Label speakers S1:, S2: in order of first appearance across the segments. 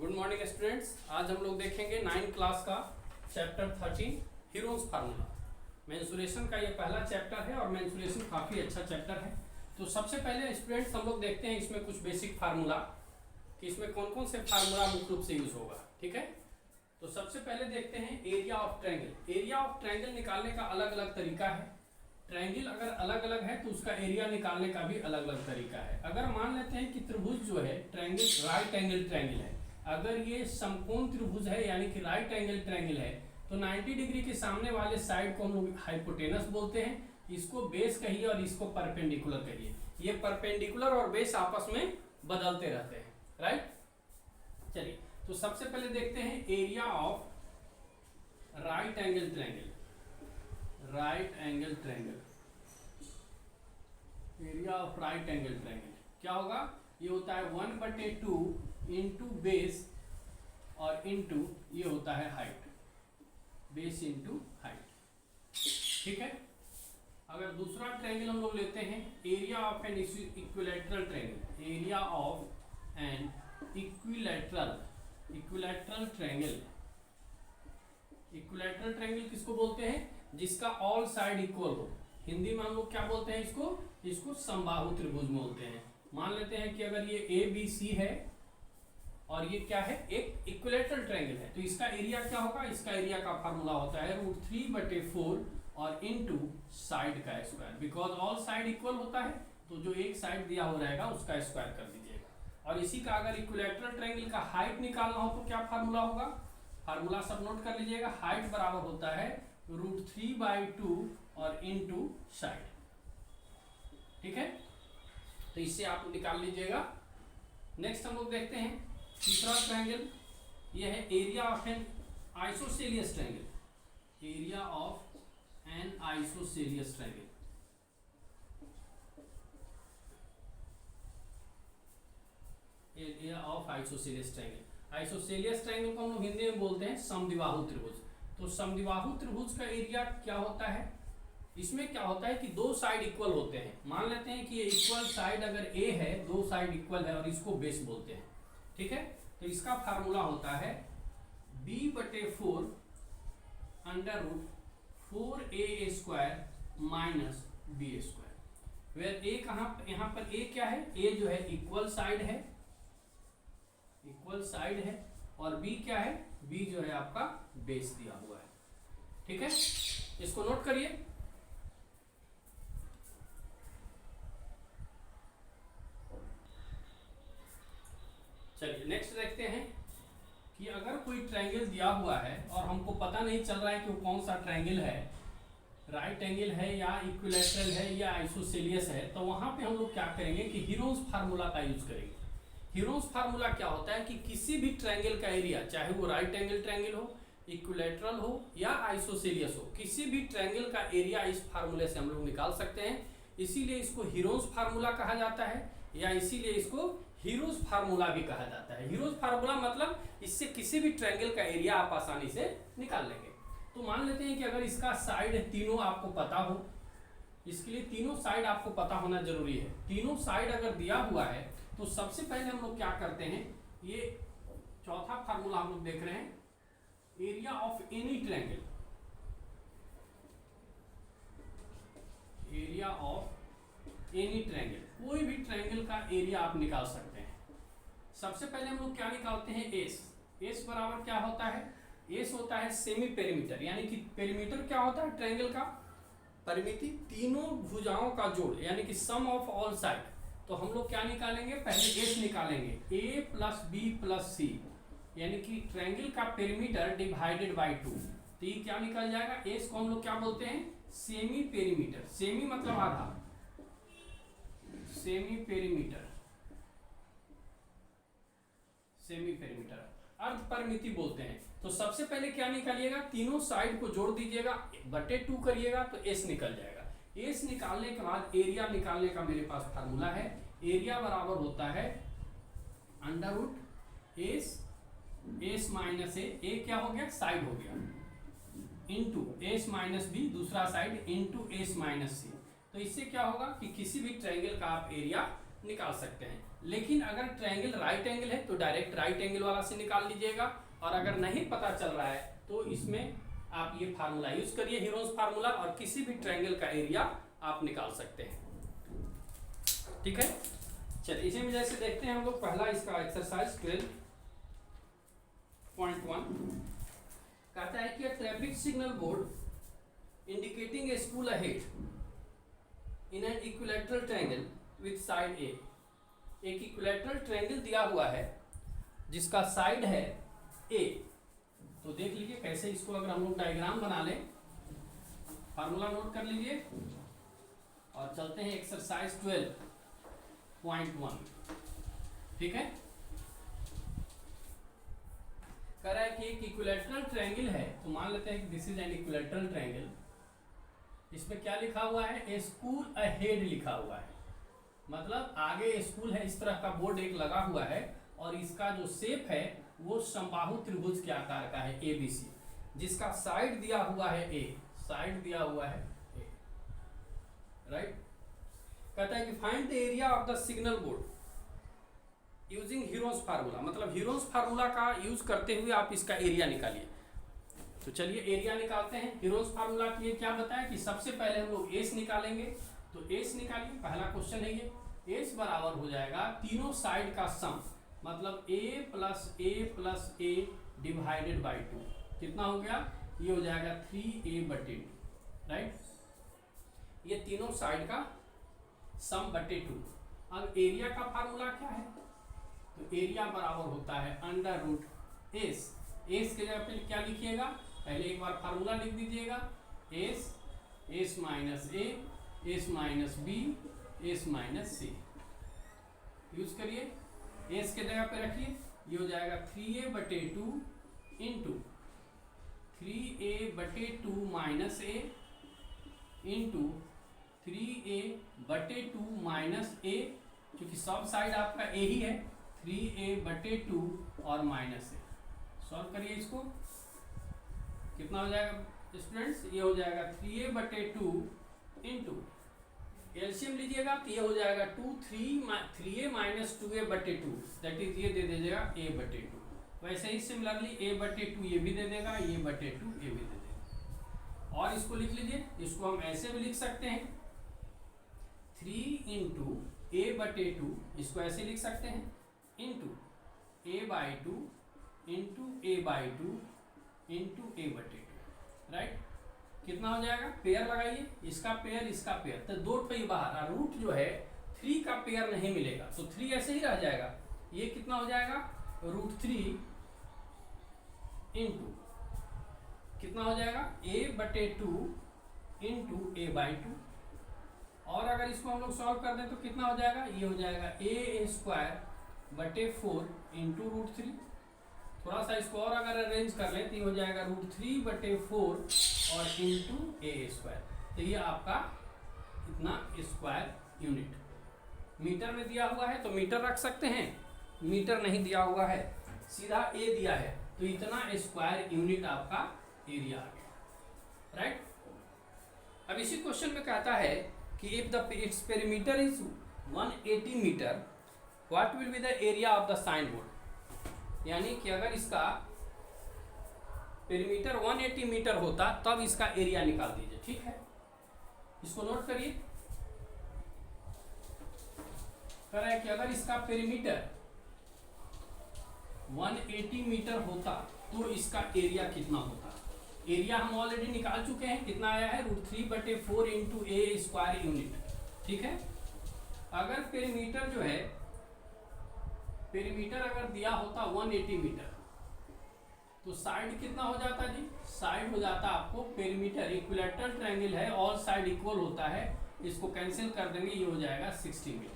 S1: Good morning students. आज हम लोग देखेंगे 9th क्लास का चैप्टर 13 हीरोज फार्मूला। मेंसुरेशन का ये पहला चैप्टर है और मेंसुरेशन काफ़ी अच्छा चैप्टर है। तो सबसे पहले स्टूडेंट्स हम लोग देखते हैं इसमें कुछ बेसिक फार्मूला कि इसमें कौन कौन से फार्मूला मुख्य रूप से यूज होगा। ठीक है, तो सबसे पहले देखते हैं area of triangle. Area of triangle निकालने का अलग अलग तरीका है। ट्रायंगल अगर अलग अलग है तो उसका एरिया निकालने का भी अलग अलग तरीका है। अगर मान लेते हैं कि त्रिभुज जो है ट्रायंगल राइट एंगल ट्रायंगल है, अगर ये समकोण त्रिभुज है यानी कि राइट एंगल ट्रायंगल है तो 90 डिग्री के सामने वाले साइड को हम लोग हाइपोटेनस बोलते हैं, इसको बेस कहिए और इसको परपेंडिकुलर कहिए। ये परपेंडिकुलर और बेस आपस में बदलते रहते हैं, राइट। चलिए, तो सबसे पहले देखते हैं area of right angle triangle. Right angle triangle, area of right angle triangle क्या होगा? ये होता है 1/2 इंटू बेस और इंटू ये होता है हाइट, बेस इंटू हाइट। ठीक है, अगर दूसरा ट्रायंगल हम लोग लेते हैं area of an equilateral triangle. Area of an equilateral triangle. Equilateral triangle किसको बोलते हैं? जिसका ऑल साइड इक्वल हो। हिंदी में हम लोग क्या बोलते हैं इसको समबाहु त्रिभुज बोलते हैं। मान लेते हैं कि अगर ये ABC है और ये क्या है, एक इक्विलैटरल ट्रायंगल है, तो इसका एरिया क्या होगा? इसका एरिया का फार्मूला होता है √3/4 और इनटू साइड का square. Because all side equal होता है तो जो एक साइड दिया हो रहेगा उसका स्क्वायर कर दीजिएगा। और इसी का अगर इक्विलैटरल ट्रायंगल का हाइट निकालना हो तो क्या फार्मूला होगा? फार्मूला सब नोट कर लीजिएगा। हाइट बराबर होता है √3/2 और इनटू साइड। ठीक है, तो इससे आप निकाल लीजिएगा। नेक्स्ट हम लोग देखते हैं तीसरा ट्रायंगल। यह है area of an isosceles triangle. Area of an isosceles triangle. Area of isosceles triangle. Isosceles triangle को हम लोग हिंदी में बोलते हैं समद्विबाहु त्रिभुज। तो समद्विबाहु त्रिभुज का एरिया क्या होता है? इसमें क्या होता है कि दो साइड इक्वल होते हैं। मान लेते हैं कि ये इक्वल साइड अगर ए है, दो साइड इक्वल है और इसको बेस बोलते हैं। ठीक है, तो इसका फार्मूला होता है b/4 √4a² minus b²। Where ए कहाँ, यहाँ पर ए क्या है? ए जो है इक्वल साइड है, इक्वल साइड है, और बी क्या है? बी जो है आपका बेस दिया हुआ है। ठीक है, इसको नोट करिए। चलिए नेक्स्ट देखते हैं कि अगर कोई ट्रायंगल दिया हुआ है और हमको पता नहीं चल रहा है कि वो कौन सा ट्रायंगल है, राइट एंगल है या इक्विलैटरल है या आइसोसेलियस है, तो वहां पे हम लोग क्या करेंगे कि हीरोज फार्मूला का यूज करेंगे। हीरोज फार्मूला क्या होता है कि किसी भी ट्रायंगल का एरिया, चाहे वो राइट एंगल ट्रायंगल हो, इक्विलैटरल हो या आइसोसेलियस हो, किसी भी ट्रायंगल का एरिया इस फार्मूले से हम लोग निकाल सकते हैं। इसीलिए इसको हीरोज फार्मूला कहा जाता है या इसीलिए इसको हीरोज फार्मूला भी कहा जाता है। हीरोज फार्मूला मतलब इससे किसी भी ट्रायंगल का एरिया आप आसानी से निकाल लेंगे। तो मान लेते हैं कि अगर इसका साइड तीनों आपको पता हो, इसके लिए तीनों साइड आपको पता होना जरूरी है। तीनों साइड अगर दिया हुआ है तो सबसे पहले हम लोग क्या करते हैं, ये चौथा फार्मूला हम लोग देख रहे हैं area of any triangle. Area of any triangle, कोई भी ट्रायंगल का एरिया आप निकाल सकते हैं। सबसे पहले हम लोग क्या निकालते हैं? एस। एस बराबर क्या होता है? एस होता है सेमी पेरीमीटर, यानी कि पेरीमीटर क्या होता है? ट्रायंगल का परिमिति, तीनों भुजाओं का जोड़, यानी कि सम ऑफ ऑल साइड। तो हम लोग क्या निकालेंगे? पहले एस निकालेंगे, a + b + c, यानी कि ट्रायंगल का पेरीमीटर डिवाइडेड बाय 2। तो ये क्या निकल जाएगा? एस को हम लोग क्या बोलते हैं? Semi perimeter. सेमी मतलब आधा, सेमी पेरीमीटर। सेमी पेरीमीटर अर्ध परिमिति बोलते हैं। तो सबसे पहले क्या निकालिएगा? तीनों साइड को जोड़ दीजिएगा, /2 करिएगा तो एस निकल जाएगा। एस निकालने के बाद एरिया निकालने का मेरे पास फार्मूला है। एरिया बराबर होता है √S माइनस ए क्या हो गया? साइड हो गया, इंटू S माइनस बी दूसरा साइड, इंटू S माइनस सी। तो इससे क्या होगा कि किसी भी ट्रायंगल का आप एरिया निकाल सकते हैं। लेकिन अगर ट्रायंगल राइट एंगल है तो डायरेक्ट राइट एंगल वाला से निकाल लीजिएगा, और अगर नहीं पता चल रहा है तो इसमें आप ये फार्मूला यूज करिए, हीरोन्स फार्मूला, और किसी भी ट्रायंगल का एरिया आप निकाल सकते हैं। ठीक है, चलिए इसी में जैसे देखते हैं हम लोग पहला इसका एक्सरसाइज 12.1 कहता है कि traffic signal board indicating a school ahead in an equilateral triangle with side a. एक इक्विलैटरल ट्रायंगल दिया हुआ है जिसका साइड है ए। तो देख लीजिए कैसे इसको अगर हम लोग डायग्राम बना लें, फार्मूला नोट कर लीजिए और चलते हैं एक्सरसाइज 12.1। ठीक है, कह रहा है कि एक इक्विलैटरल ट्रायंगल है, तो मान लेते हैं कि this is an equilateral triangle. इसमें क्या लिखा हुआ है, ए स्कूल अहेड लिखा हुआ है, मतलब आगे स्कूल है, इस तरह का बोर्ड एक लगा हुआ है, और इसका जो शेप है वो समबाहु त्रिभुज के आकार का है ABC, जिसका साइड दिया हुआ है A, साइड दिया हुआ है A, राइट। कहता है कि find the area of the signal board using Heron's formula, मतलब हीरोन्स फार्मूला का यूज करते हुए आप इसका एरिया निकालिए। तो चलिए एरिया निकालते हैं। हीरोन्स फार्मूला के लिए क्या बताया कि सबसे पहले हम लोग एस निकालेंगे, तो एस निकालिए, पहला क्वेश्चन है ये। एस बराबर हो जाएगा तीनों साइड का सम, मतलब a plus a divided by 2, कितना हो गया, ये हो जाएगा 3a/2, राइट। ये तीनों साइड का सम बटे 2। अब एरिया का फार्मूला क्या है, तो एरिया बराबर होता है √s। एस के जगह पे क्या लिखिएगा, पहले एक बार फार्मूला लिख दीजिएगा, s minus a, s minus b, s minus c use करिए। एस के जगह पे रखिए, ये हो जाएगा 3a/2 into 3a/2 minus a into 3a/2 minus a, क्योंकि सब साइड आपका a ही है, 3a/2 और माइनस a। सॉल्व करिए इसको, कितना हो जाएगा स्टूडेंट्स, ये हो जाएगा 3a/2 इंटू एलसीएम लीजिएगा तो ये हो जाएगा 3a minus 2a/2, that is ये दे दीजिएगा a/2। वैसे ही सिमिलरली a/2 ये भी दे देगा, a/2 ये भी दे देगा। और इसको लिख लीजिए, इसको हम ऐसे भी लिख सकते हैं 3 इंटू a/2, इसको ऐसे लिख सकते हैं into a/2 into a/2 into a/2, right. कितना हो जाएगा, पेयर लगाइए, इसका पेयर इसका पेयर, तो दो पे बाहर, रूट जो है 3 का पेयर नहीं मिलेगा, तो 3 ऐसे ही रह जाएगा। ये कितना हो जाएगा, √3 इंटू कितना हो जाएगा, a/2 इंटू a/2। और अगर इसको हम लोग सॉल्व कर दें तो कितना हो जाएगा, ये हो जाएगा a²/4 इंटू √3। थोड़ा सा इसको और अगर अरेंज कर लें तो ये हो जाएगा √3/4 और इंटू a²। तो ये आपका इतना स्क्वायर यूनिट। मीटर में दिया हुआ है तो मीटर रख सकते हैं, मीटर नहीं दिया हुआ है, सीधा a दिया है, तो इतना स्क्वायर यूनिट आपका एरिया आ गया, राइट। अब इसी क्वेश्चन में कहता है कि if the its perimeter is 180 metre, what will be the area of the sign board. यानी कि अगर इसका पेरीमीटर 180 मीटर होता तब इसका एरिया निकाल दीजिए। ठीक है, इसको नोट करिए। कह रहा है कि अगर इसका पेरीमीटर 180 मीटर होता तो इसका एरिया कितना होता। एरिया हम ऑलरेडी निकाल चुके हैं, कितना आया है, √3/4 इंटू a² यूनिट। ठीक है, अगर पेरीमीटर जो है, पेरीमीटर अगर दिया होता 180 मीटर तो साइड कितना हो जाता जी, साइड हो जाता आपको पेरीमीटर, इक्विलैटरल ट्रायंगल है, ऑल साइड इक्वल होता है, इसको कैंसिल कर देंगे, ये हो जाएगा 60 मीटर।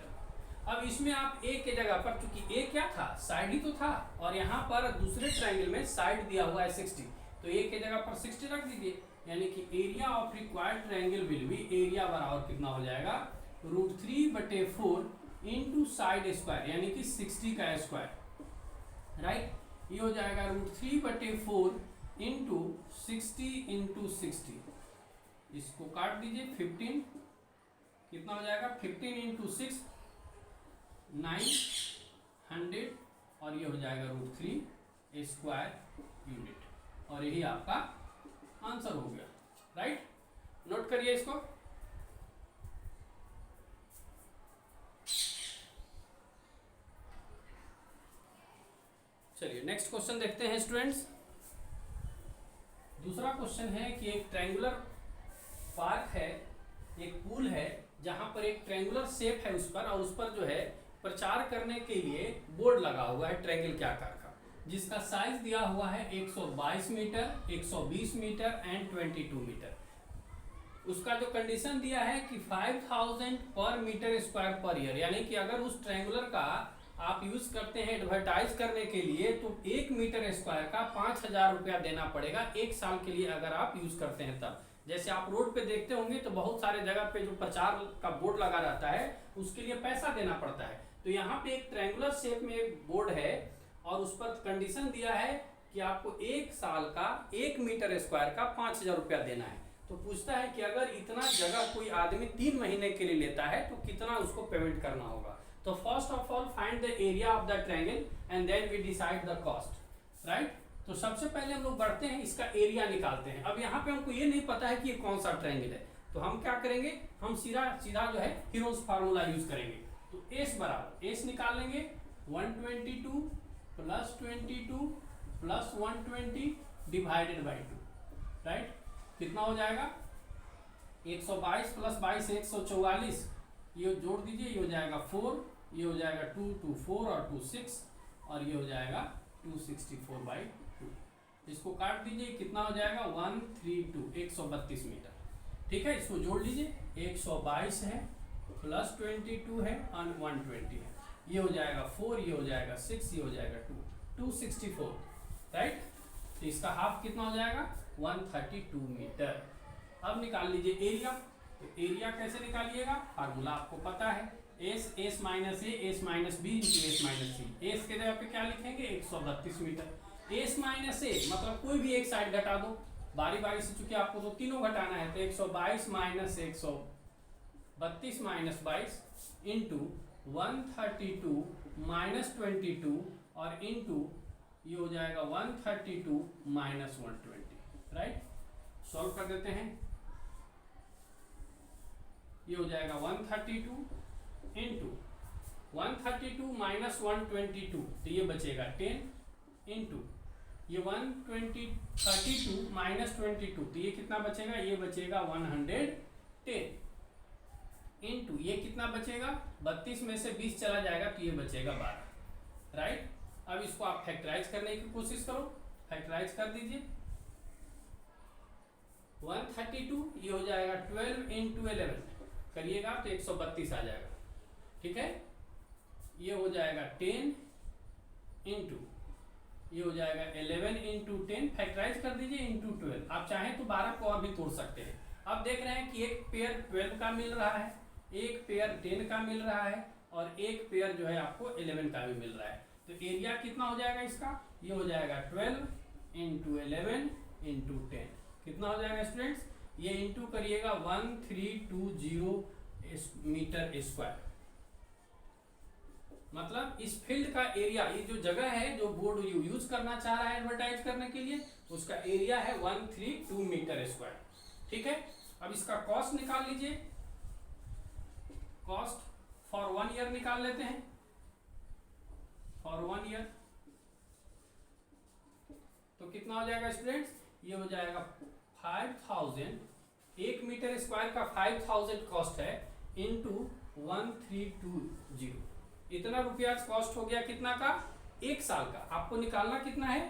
S1: अब इसमें आप a के जगह पर, चूंकि a क्या था, साइड ही तो था, और यहाँ पर दूसरे ट्रायंगल में साइड दिया हुआ है 60, तो a के जगह पर 60 रख दीजिए, यानी कि area of required triangle will be, area बराबर कितना हो जाएगा, √3/4 इंटू साइड स्क्वायर, यानी कि 60 का स्क्वायर, राइट। ये हो जाएगा √3/4 इंटू 60 इंटू 60, इसको काट दीजिए 15, कितना हो जाएगा 15 इंटू 6, 900 और ये हो जाएगा √3 स्क्वायर यूनिट और यही आपका आंसर हो गया। राइट, नोट करिए इसको। चलिए नेक्स्ट क्वेश्चन देखते हैं स्टूडेंट्स। दूसरा क्वेश्चन है कि एक ट्रायंगुलर पार्क है, एक पूल है जहां पर एक ट्रायंगुलर शेप है उस पर, और उस पर जो है प्रचार करने के लिए बोर्ड लगा हुआ है ट्रायंगल के आकार का, जिसका साइज दिया हुआ है 122 मीटर, 120 मीटर एंड 22 मीटर। उसका जो कंडीशन दिया है कि 5000 पर मीटर स्क्वायर पर ईयर, यानी कि अगर उस ट्रायंगुलर का आप यूज करते हैं एडवर्टाइज करने के लिए तो 1 मीटर स्क्वायर का 5000 रुपया देना पड़ेगा 1 साल के लिए, अगर आप यूज करते हैं तब। जैसे आप रोड पे देखते होंगे तो बहुत सारे जगह पे जो प्रचार का बोर्ड लगा रहता है उसके लिए पैसा देना पड़ता है। तो यहाँ पे एक ट्रायंगुलर शेप में एक बोर्ड है और उस पर कंडीशन दिया है कि आपको 1 साल का 1 मीटर स्क्वायर का 5000 रुपया देना है। तो पूछता है कि अगर इतना जगह कोई आदमी 3 महीने के लिए लेता है तो कितना उसको पेमेंट करना होगा। तो first of all find the area of the triangle and then we decide the cost. Right, तो सबसे पहले हम लोग बढ़ते हैं, इसका एरिया निकालते हैं। अब यहाँ पे हमको ये नहीं पता है कि ये कौन सा ट्रायंगल है, तो हम क्या करेंगे, हम सीधा जो है हीरोज फार्मूला यूज करेंगे। तो एस बराबर एस निकाल लेंगे 122 plus 22 plus 120 divided by 2। Right, कितना हो जाएगा 122 प्लस 22 144, ये जोड़ दीजिए, ये हो जाएगा 4, ये हो जाएगा 2 2 4 और 2 6 और ये हो जाएगा 264/2। इसको काट दीजिए, कितना हो जाएगा 132 132 मीटर। ठीक है, इसको जोड़ लीजिए, 122 है प्लस 22 है और 120 है, ये हो जाएगा 4, ये हो जाएगा 6, ये हो जाएगा 264। राइट, तो इसका हाफ कितना हो जाएगा 132 मीटर। अब निकाल लीजिए एरिया। तो एरिया कैसे निकालिएगा, फार्मूला आपको पता है, S minus A S minus B into S minus C. S के जगह पे क्या लिखेंगे 132 मीटर। एस माइनस ए मतलब कोई भी एक साइड घटा दो, बारी बारी से, चूंकि आपको तो तीनों घटाना है, तो 122 माइनस 132 माइनस 22 इंटू 132 माइनस 22 और इंटू ये हो जाएगा 132 माइनस 120। राइट, सॉल्व कर देते हैं, ये हो जाएगा 132 इंटू 132 माइनस 122, तो ये बचेगा 10 इंटू ये 132 माइनस 22, तो ये कितना बचेगा, ये बचेगा 110 इंटू ये कितना बचेगा 32 में से 20 चला जाएगा तो ये बचेगा 12। राइट, अब इसको आप फैक्टराइज करने की कोशिश करो, फैक्टराइज कर दीजिए, 132 ये हो जाएगा 12 इंटू 11 करिएगा तो 132 आ जाएगा। ठीक है, ये हो जाएगा 10 इंटू ये हो जाएगा 11 इंटू 10, फैक्टराइज कर दीजिए इंटू 12। आप चाहें तो 12 को और भी तोड़ सकते हैं। अब देख रहे हैं कि एक पेयर 12 का मिल रहा है, एक पेयर 10 का मिल रहा है और एक पेयर जो है आपको 11 का भी मिल रहा है। तो एरिया कितना हो जाएगा इसका, ये हो जाएगा 12 इंटू 11 इंटू 10, कितना हो जाएगा स्टूडेंट्स, ये इंटू करिएगा 1320 मीटर स्क्वायर। मतलब इस फील्ड का एरिया, ये जो जगह है जो बोर्ड यूज करना चाह रहा है एडवर्टाइज करने के लिए, उसका एरिया है 132 मीटर स्क्वायर। ठीक है, अब इसका कॉस्ट निकाल लीजिए, कॉस्ट फॉर 1 ईयर निकाल लेते हैं, फॉर 1 ईयर तो कितना हो जाएगा स्टूडेंट्स, ये हो जाएगा 5000, 1 मीटर स्क्वायर का 5000 कॉस्ट है इंटू 1320, इतना रुपया कॉस्ट हो गया कितना का, 1 साल का। आपको निकालना कितना है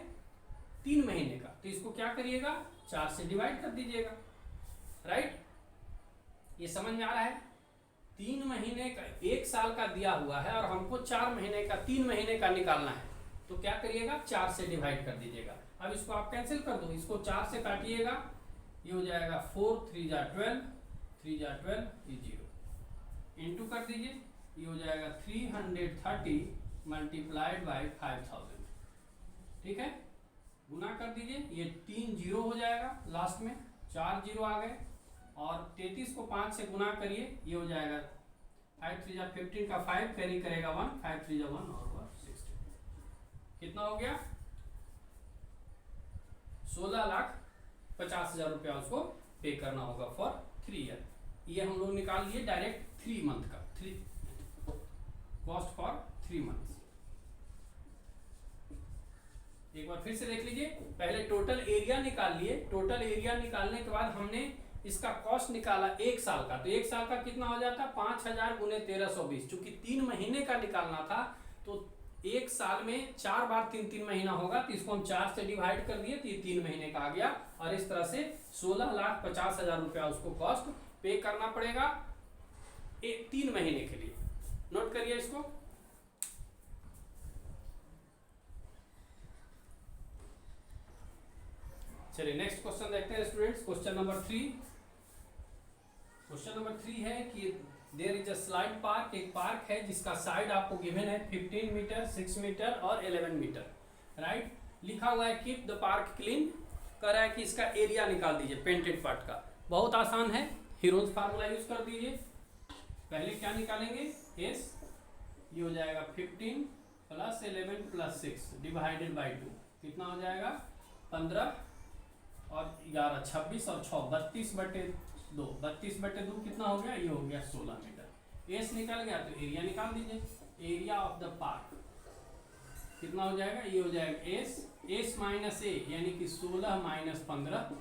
S1: 3 महीने का, तो इसको क्या करिएगा 4 से डिवाइड कर दीजिएगा। राइट, ये समझ में आ रहा है, 3 महीने का 1 साल का दिया हुआ है और हमको 4 महीने का 3 महीने का निकालना है, तो क्या करिएगा 4 से डिवाइड कर दीजिएगा। अब इसको आप कैंसिल कर दो, इसको 4 से काटिएगा, ये हो जाएगा 4 3 जा 12, 3 जा 12, ये 0 इंटू कर दीजिए, ये हो जाएगा 330 मल्टीप्लाइड बाई 5000। ठीक है, गुना कर दीजिए, ये 3 0 हो जाएगा, लास्ट में 4 0 आ गए और 33 को 5 से गुना करिए, ये हो जाएगा 5 3 जा 15 का 5 कैरी करेगा 1, 5 3 जा 1 और 16। कितना हो गया? 16,50,000 रुपया उसको पे करना होगा फॉर 3 ईयर। ये हम लोग निकाल लिए डायरेक्ट 3 मंथ का, 3 कॉस्ट फॉर 3 मंथ। एक बार फिर से देख लीजिए, पहले टोटल एरिया निकाल लिए। टोटल एरिया निकालने के बाद हमने इसका कॉस्ट निकाला 1 साल का, तो 1 साल का कितना हो जाता? 5,000 गुने 1320। चूंकि 3 महीने का निकालना था तो 1 साल में 4 बार 3-3 महीना होगा, तो इसको हम 4 से डिवाइड कर दिए तो ये 3 महीने का आ गया। और इस तरह से 16,50,000 रुपया उसको कॉस्ट पे करना पड़ेगा 3 महीने के लिए। नोट करिए इसको। चलिए नेक्स्ट क्वेश्चन देखते हैं students. Question number 3। Question number 3 है कि there is a slide park. एक पार्क है जिसका साइड आपको गिवन है 15 मीटर, 6 मीटर और 11 मीटर, राइट। लिखा हुआ है कीप द पार्क क्लीन। कह रहा है कि इसका एरिया निकाल दीजिए पेंटेड पार्ट का। बहुत आसान है, हीरोज फार्मूला यूज कर दीजिए। पहले क्या निकालेंगे? एस, ये हो जाएगा 15 प्लस 11 प्लस 6 डिवाइडेड बाई 2। कितना हो जाएगा? 15 और 11 26 और 6 32/2। 32/2 कितना हो गया? ये हो गया 16 मीटर। एस निकल गया तो एरिया निकाल दीजिए। एरिया ऑफ द पार्क कितना हो जाएगा? ये हो जाएगा एस माइनस ए यानी कि 16 माइनस 15,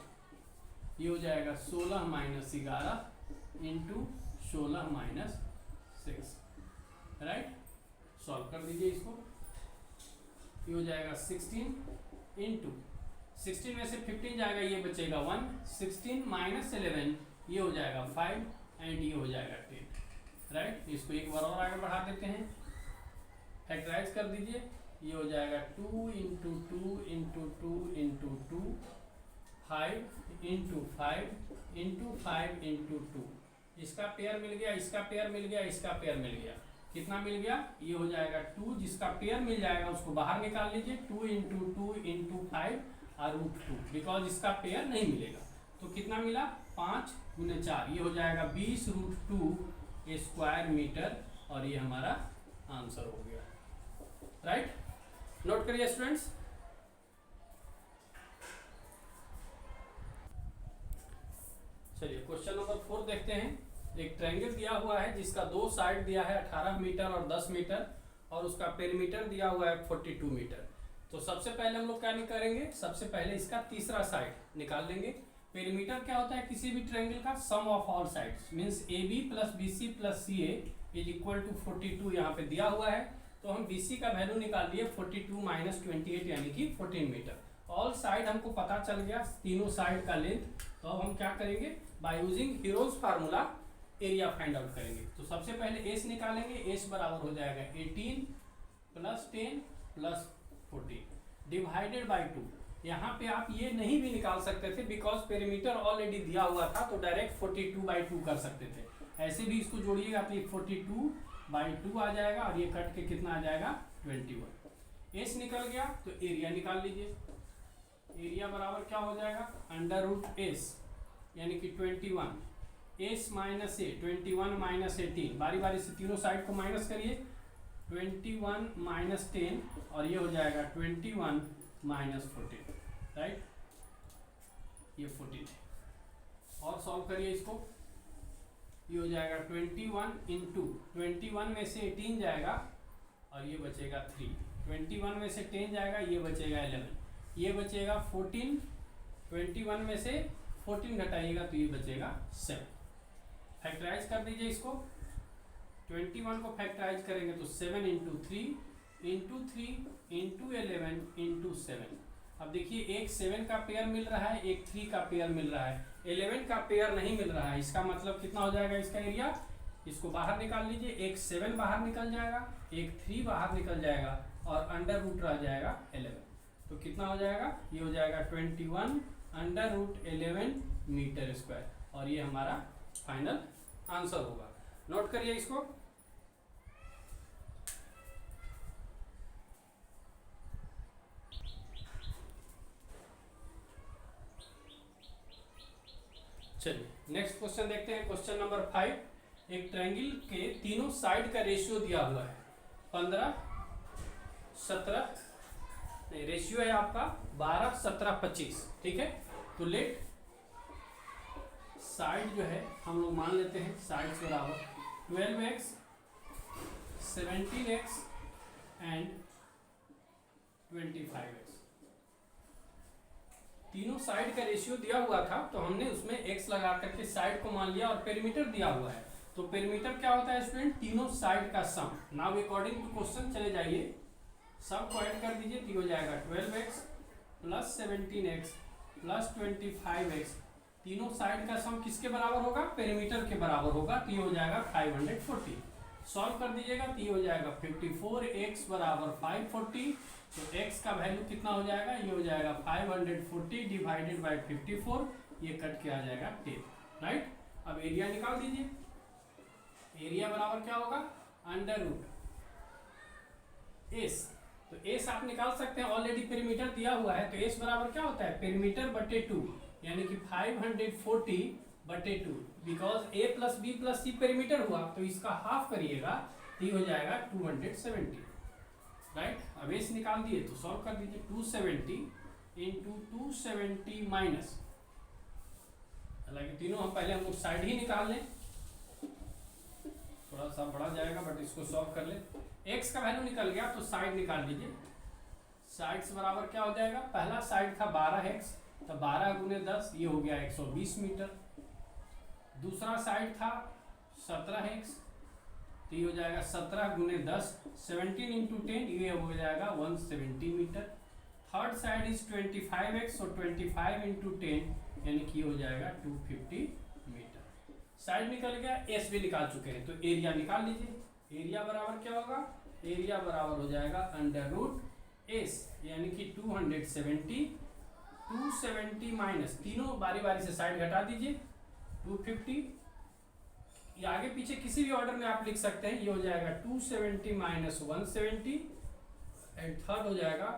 S1: ये हो जाएगा 16 minus 11 into 16 minus 6, right. Solve कर दीजिए इसको। ये हो जाएगा 16 इंटू 16 में से 15 जाएगा, ये बचेगा 1। 16 माइनस 11 ये हो जाएगा 5 एंड ये हो जाएगा 10, राइट। इसको एक बार और आगे बढ़ा देते हैं, फैक्टराइज कर दीजिए। ये हो जाएगा 2 into 2 into 2 into 2, 5 into 5 into 5 into 2। इसका पेयर मिल गया, इसका पेयर मिल गया, इसका पेयर मिल गया। कितना मिल गया? ये हो जाएगा 2। जिसका पेयर मिल जाएगा उसको बाहर निकाल लीजिए। 2 इंटू 2 इंटू 5 और √2, बिकॉज इसका पेयर नहीं मिलेगा। तो कितना मिला? 5 गुने 4, ये हो जाएगा 20 √2 स्क्वायर मीटर, और ये हमारा आंसर हो गया, राइट। नोट करिए स्टूडेंट्स। चलिए क्वेश्चन नंबर 4 देखते हैं। एक ट्रायंगल दिया हुआ है जिसका 2 साइड दिया है 18 मीटर और 10 मीटर, और उसका पेरीमीटर दिया हुआ है 42 मीटर। तो सबसे पहले हम लोग क्या करेंगे? सबसे पहले इसका तीसरा साइड निकाल लेंगे। पेरीमीटर क्या होता है किसी भी ट्रायंगल का? Sum of all sides, means AB plus BC plus CA is equal to 42 यहाँ पे दिया हुआ है। तो हम BC का वैल्यू निकाल लिए 42 माइनस 28 यानी कि 14 मीटर। ऑल साइड हमको पता चल गया, तीनों साइड का लेंथ। तो अब हम क्या करेंगे? By using heroes formula area find out करेंगे। तो सबसे पहले एस निकालेंगे। एस बराबर हो जाएगा 18 प्लस 10 प्लस 14 डिवाइडेड बाई 2। यहाँ पे आप ये नहीं भी निकाल सकते थे बिकॉज पेरीमीटर ऑलरेडी दिया हुआ था, तो डायरेक्ट 42/2 कर सकते थे। ऐसे भी इसको जोड़िएगा तो ये 42/2 आ जाएगा, और ये कट के कितना आ जाएगा? 21। एस निकल गया तो एरिया निकाल लीजिए। एरिया बराबर क्या हो जाएगा? √S यानी कि 21। एस माइनस ए 21 माइनस 18, बारी बारी से तीनों साइड को माइनस करिए। 21 माइनस 10, और ये हो जाएगा 21 माइनस 14, राइट। ये 14 है। और सॉल्व करिए इसको। ये हो जाएगा 21 इंटू 21 में से 18 जाएगा और ये बचेगा 3। 21 में से 10 जाएगा, ये बचेगा 11, ये बचेगा 14। 21 में से 14 घटाइएगा तो ये बचेगा 7। फैक्टराइज कर दीजिए इसको। 21 को फैक्टराइज करेंगे तो 7 इंटू 3 इंटू 3 इंटू 11 इंटू 7। अब देखिए एक 7 का पेयर मिल रहा है, एक 3 का पेयर मिल रहा है, 11 का पेयर नहीं मिल रहा है। इसका मतलब कितना हो जाएगा इसका एरिया? इसको बाहर निकाल लीजिए। एक 7 बाहर निकल जाएगा, एक 3 बाहर निकल जाएगा, और अंडर रूट रह जाएगा 11। तो कितना हो जाएगा? ये हो जाएगा 21 अंडर रूट 11 मीटर स्क्वायर, और ये हमारा फाइनल आंसर होगा। नोट करिए इसको। चलिए नेक्स्ट क्वेश्चन देखते हैं। Question number 5। एक ट्रायंगल के तीनों साइड का रेशियो दिया हुआ है 15, 17, नहीं रेशियो है आपका 12, 17, 25, ठीक है। तो लेट साइड जो है हम लोग मान लेते हैं साइड्स बराबर 12x, 17x एंड 25x। तीनों साइड का रेशियो दिया हुआ था तो हमने उसमें x लगा करके साइड को मान लिया और पेरीमीटर दिया हुआ है। तो पेरीमीटर क्या होता है स्टूडेंट? तीनों साइड का सम। नाउ अकॉर्डिंग टू क्वेश्चन चले जाइए, सब को ऐड कर दीजिए तो हो जाएगा 12x plus 17x plus 25x। तीनों साइड का सम किसके बराबर होगा? पेरीमीटर के बराबर होगा। तो ये हो जाएगा 540। सॉल्व कर दीजिएगा तो ये हो जाएगा 54x बराबर 540। तो x का वैल्यू कितना हो जाएगा? ये हो जाएगा 540 डिवाइडेड बाय 54, ये कट के आ जाएगा 10, राइट। अब एरिया निकाल दीजिए। एरिया बराबर क्या होगा? Under root S. तो एस आप निकाल सकते हैं, ऑलरेडी पेरीमीटर दिया हुआ है। तो एस बराबर क्या होता है? पेरीमीटर बटे 2, यानी कि 540 बटे 2। Because A plus B plus C perimeter हुआ तो इसका हाफ करिएगा तो ये हो जाएगा 270, राइट। अब एस निकाल दिए तो सॉल्व कर दीजिए। 270 इंटू 270 माइनस, हालांकि तीनों हम पहले हम लोग साइड ही निकाल लें, थोड़ा सा बढ़ा जाएगा बट इसको सॉल्व कर ले। x का वैल्यू निकल गया तो साइड निकाल लीजिए। साइड से बराबर क्या हो जाएगा? पहला साइड था 12x, तो 12 गुने 10 ये हो गया 120 मीटर। दूसरा साइड था 17x, तो ये हो जाएगा 17 गुने 10, 17 इंटू 10, ये हो जाएगा 170 metre. Third side is 25x, तो 25 इंटू 10 यानी कि हो जाएगा 250 मीटर। साइड निकल गया, एस भी निकाल चुके हैं। तो एरिया निकाल लीजिए। एरिया बराबर क्या होगा? एरिया बराबर हो जाएगा अंडर रूट एस, यानी कि 270। 270 माइनस, तीनों बारी बारी से साइड घटा दीजिए, 250। ये आगे पीछे किसी भी ऑर्डर में आप लिख सकते हैं। ये हो जाएगा 270 माइनस 170 एंड थर्ड हो जाएगा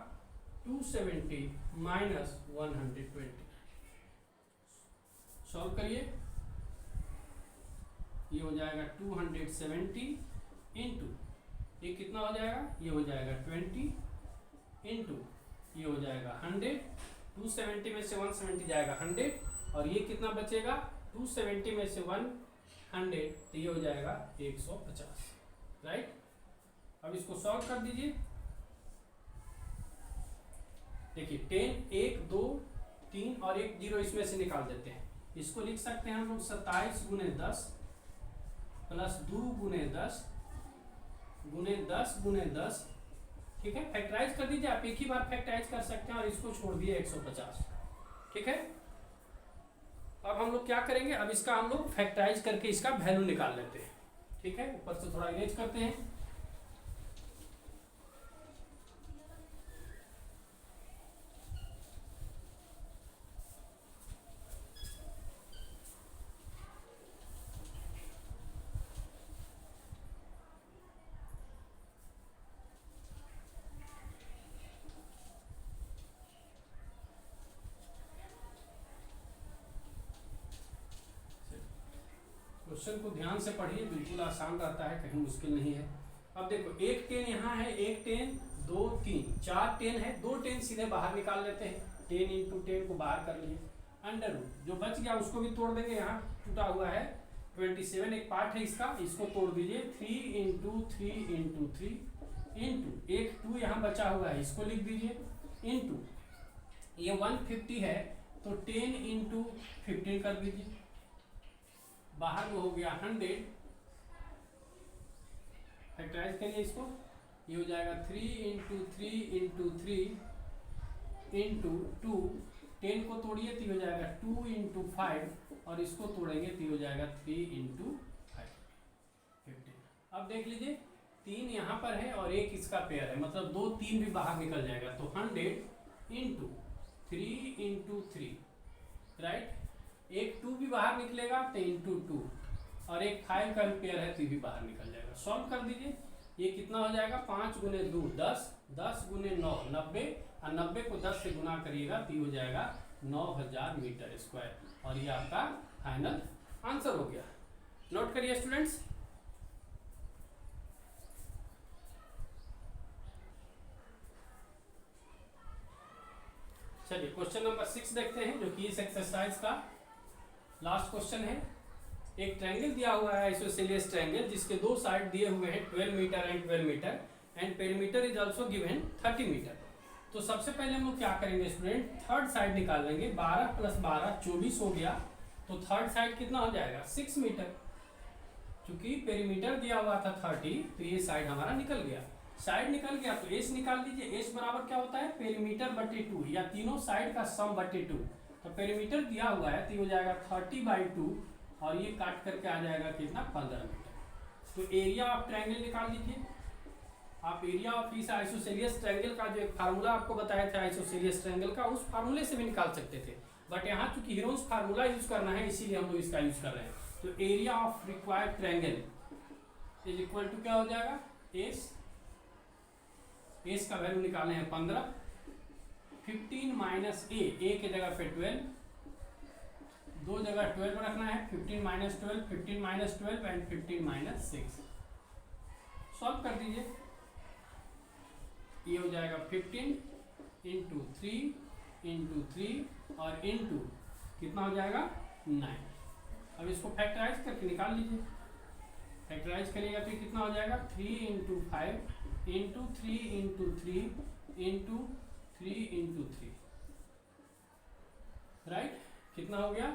S1: 270 माइनस 120। सॉल्व करिए। ये हो जाएगा 270 इंटू, ये कितना हो जाएगा? ये हो जाएगा 20 इंटू, ये हो जाएगा 100। 270 में से 170 जाएगा 100 और ये कितना बचेगा? 270 में से 100, तो ये हो जाएगा 150, राइट। अब इसको सॉल्व कर दीजिए। देखिए 10, 1, 2, 3 और 1 0 इसमें से निकाल देते हैं। इसको लिख सकते हैं हम लोग 27 गुने 10 प्लस 2 गुने 10 गुने 10 गुने 10, ठीक है। फैक्टराइज कर दीजिए, आप एक ही बार फैक्टराइज कर सकते हैं और इसको छोड़ दिए 150, ठीक है। अब हम लोग क्या करेंगे? अब इसका हम लोग फैक्टराइज करके इसका वैल्यू निकाल लेते हैं, ठीक है। ऊपर से थोड़ा इरेज करते हैं। क्वेश्चन को ध्यान से पढ़िए, बिल्कुल आसान रहता है, कहीं मुश्किल नहीं है। अब देखो एक 10 यहाँ है, एक 10, 2, 3, 4 10 है, 2 10 सीधे बाहर निकाल लेते हैं। 10 इंटू 10 को बाहर कर लिए, अंडर रूट जो बच गया उसको भी तोड़ देंगे। यहाँ टूटा हुआ है 27 एक पार्ट है इसका, इसको तोड़ दीजिए। 3 इंटू 3 इंटू 3 इंटू एक 2 यहाँ बचा हुआ है, इसको लिख दीजिए। इंटू ये 150 है तो 10 इंटू 15 कर दीजिए। बाहर में हो गया 100, फैक्टराइज करिए इसको। ये हो जाएगा 3 इंटू 3 इंटू 3 इंटू 2, 10 को तोड़िए तो हो जाएगा 2 इंटू 5 और इसको तोड़ेंगे तो हो जाएगा 3 इंटू 5, 15। अब देख लीजिए 3 यहाँ पर है और एक इसका पेयर है, मतलब 2 3 भी बाहर निकल जाएगा। तो 100 इंटू 3 इंटू 3, राइट। एक 2 भी बाहर निकलेगा तो इंटू 2 और एक 5 का भी पेयर है तो भी बाहर निकल जाएगा। सॉल्व कर दीजिए। ये कितना हो जाएगा? 5 गुने 2 10, 10 गुने 9 90 और 90 को 10 से गुना करिएगा तो हो जाएगा 9000 मीटर स्क्वायर। और ये आपका फाइनल आंसर हो गया। नोट करिए स्टूडेंट्स। चलिए क्वेश्चन नंबर 6 देखते हैं, जो कि इस एक्सरसाइज का लास्ट क्वेश्चन है। एक ट्रायंगल दिया हुआ है, आइसोसेलियस ट्रायंगल, जिसके दो साइड दिए हुए हैं 12 metre and 12 metre and perimeter is also given 30 metre. तो सबसे पहले हम लोग क्या करेंगे स्टूडेंट, थर्ड साइड निकाल लेंगे। 12 + 12 24 हो गया, तो थर्ड साइड कितना हो जाएगा 6 मीटर। चूंकि पेरीमीटर दिया हुआ था 30, तो ये साइड हमारा निकल गया। साइड निकल गया तो एस निकाल दीजिए। एस बराबर क्या होता है, पेरीमीटर बटे 2, या तीनों साइड का सम बटे 2। तो पेरीमीटर दिया हुआ है तो ये हो जाएगा 30/2, और ये काट करके आ जाएगा कितना 15 मीटर। तो एरिया ऑफ ट्रायंगल निकाल लीजिए आप। एरिया ऑफ इस आइसोसेलियस ट्रायंगल का जो एक फार्मूला आपको बताया था आइसोसेलियस ट्रायंगल का, उस फार्मूले से भी निकाल सकते थे, बट यहाँ चूंकि हीरोन्स फार्मूला यूज करना है इसीलिए हम लोग इसका यूज कर रहे हैं। तो area of required triangle is equal to क्या हो जाएगा, एस का वैल्यू निकाले हैं 15, 15 - ए की जगह पे 12, दो जगह 12 रखना है, 15 - 12, 15 - 12 एंड 15 - 6। सॉल्व कर दीजिए। ये हो जाएगा 15 × 3 × 3 और इंटू कितना हो जाएगा 9। अब इसको फैक्टराइज करके निकाल लीजिए। फैक्टराइज करिएगा तो कितना हो जाएगा 3 × 5 × 3 × 3 × 3 × 3, राइट। कितना हो गया,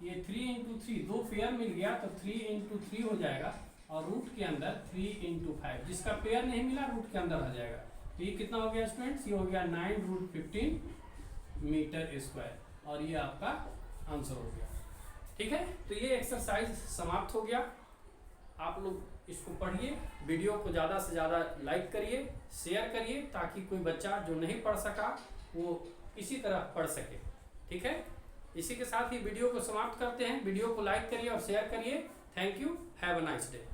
S1: ये 3 × 3 दो पेयर मिल गया तो 3 × 3 हो जाएगा, और रूट के अंदर 3 × 5, जिसका पेयर नहीं मिला रूट के अंदर आ जाएगा। तो ये कितना हो गया स्टूडेंट्स, ये हो गया 9√15 मीटर स्क्वायर, और ये आपका आंसर हो गया। ठीक है, तो ये एक्सरसाइज समाप्त हो गया। आप लोग इसको पढ़िए, वीडियो को ज़्यादा से ज़्यादा लाइक करिए, शेयर करिए, ताकि कोई बच्चा जो नहीं पढ़ सका वो इसी तरह पढ़ सके। ठीक है, इसी के साथ ही वीडियो को समाप्त करते हैं। वीडियो को लाइक करिए और शेयर करिए। Thank you, have a nice day.